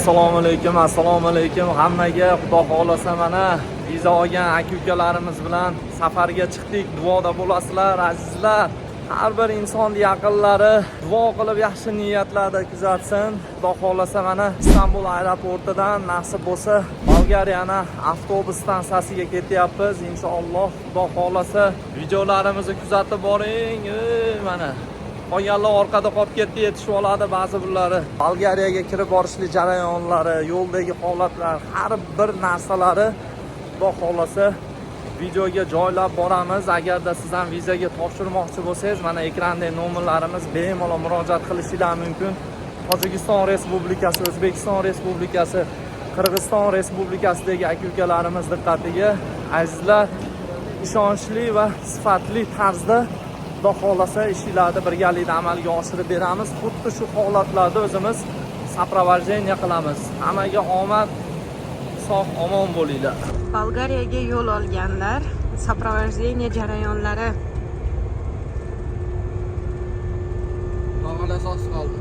Assalomu alaykum hammaga. Xudo xolasa mana viza olgan aka-ukalarimiz bilan safarga chiqdik. Duoda bo'lasizlar azizlar. Har bir inson yaqinlari duo qilib yaxshi niyatlarda kuzatsin. Xudo xolasa mana Istanbul aeroportidan nasib bo'lsa Bolgariyani avtobus stansiyasiga ketyapmiz. Inshaalloh Xudo xolasa videolarimizni kuzatib boring. Mana qolganlar orqada qolib ketdi, yetishib oladi ba'zi birlari. Bolgariyaga kirib borishlik jarayonlari, yo'ldagi holatlar, har bir narsalari Xudo xolasa videoga joylab boramiz. Agarda siz ham vizaga topshirmoqchi bo'lsangiz, mana ekranda nomerlarimiz, bemalol murojaat qilishingiz mumkin. Tojikiston Respublikasi, O'zbekiston Respublikasi, Qirg'iziston Respublikasidagi aka-ukalarimiz diqqatiga, azizlar, ishonchli va sifatli tarzda Xudo xolasa ishlarni birgalikda amalga oshirib beramiz. Xuddi shu holatlarda o'zimiz saprovarjeniya qilamiz. Hammaga omad, sog' omon bo'linglar. Bolgariyaga yo'l olganlar, saprovarjeniya jarayonlari. Nomada so'z qoldi.